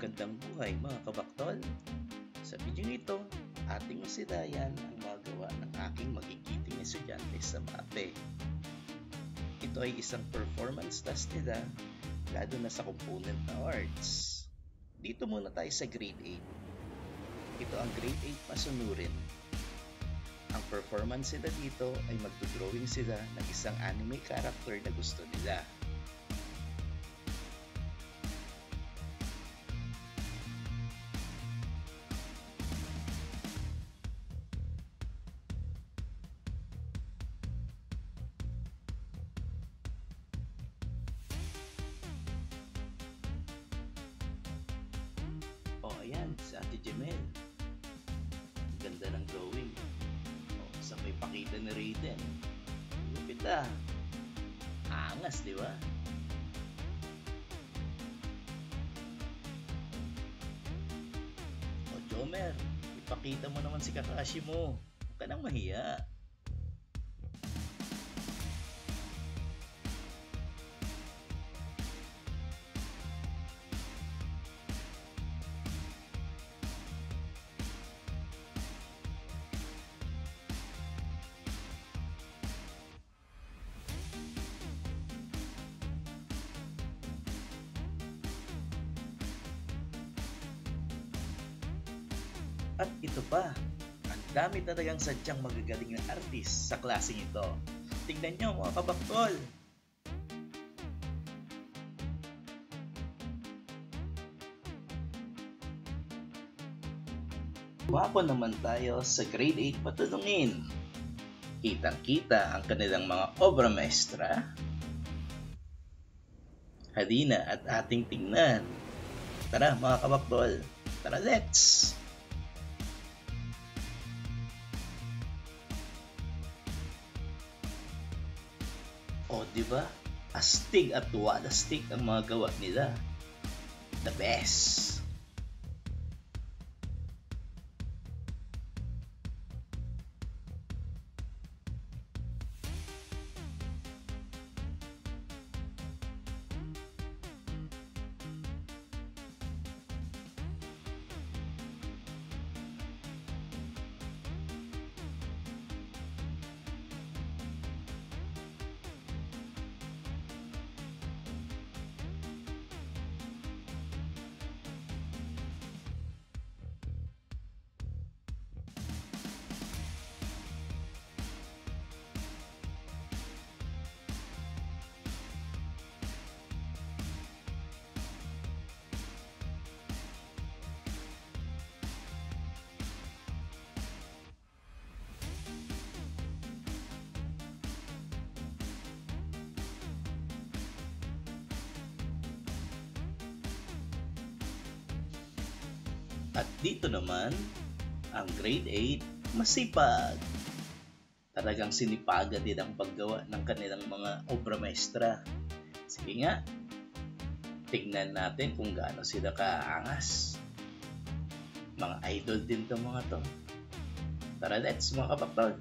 Magandang buhay mga kabaktol! Sa video ito, ating masilayan ang magawa ng aking magigiting estudyante sa MAPE. Ito ay isang performance task nila, lalo na sa component na arts. Dito muna tayo sa grade 8. Ito ang grade 8 masunurin. Ang performance nila dito ay magdodrawing sila ng isang anime character na gusto nila. Ayan, si Ate Jemel. Ganda ng drawing. Sabay pakita ni Raiden. Lupit ah. Angas, di ba? Jomer, ipakita mo naman si Kakashi mo. Huwag ka nang mahiya. At ito pa, ang dami talagang sadyang magagaling ng artist sa klaseng ito. Tingnan nyo mga kabaktol! Wapo naman tayo sa grade 8 patulungin. Kitang-kita ang kanilang mga obra maestra. Halina at ating tingnan. Tara mga kabaktol, tara let's! O, diba? Astig at walastig ang mga gawa nila. The best! At dito naman, ang grade 8, masipag. Talagang sinipagan din ang paggawa ng kanilang mga obra maestra. Sige nga, tignan natin kung gaano sila kaangas. Mga idol din to mga to. Tara let's mga kabaktol!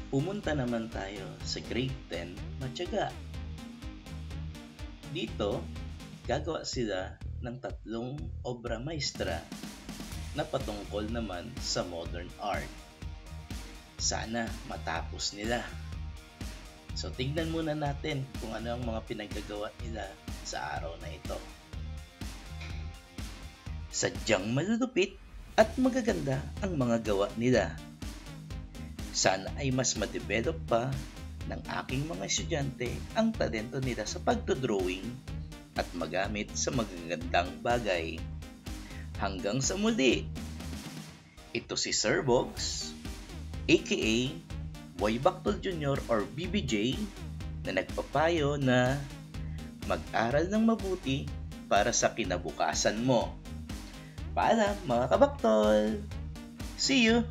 Pumunta naman tayo sa grade 10, matyaga. Dito, gagawa sila ng 3 obra maestra na patungkol naman sa modern art. Sana matapos nila. So tignan muna natin kung ano ang mga pinagagawa nila sa araw na ito. Sadyang malulupit at magaganda ang mga gawa nila. Sana ay mas ma-develop pa ng aking mga estudyante ang talento nila sa pagdodrawing at magamit sa magagandang bagay. Hanggang sa muli! Ito si Sir Bogs, aka Boy Bactol Jr. or BBJ, na nagpapayo na mag-aral ng mabuti para sa kinabukasan mo. Paalam mga kabaktol! See you!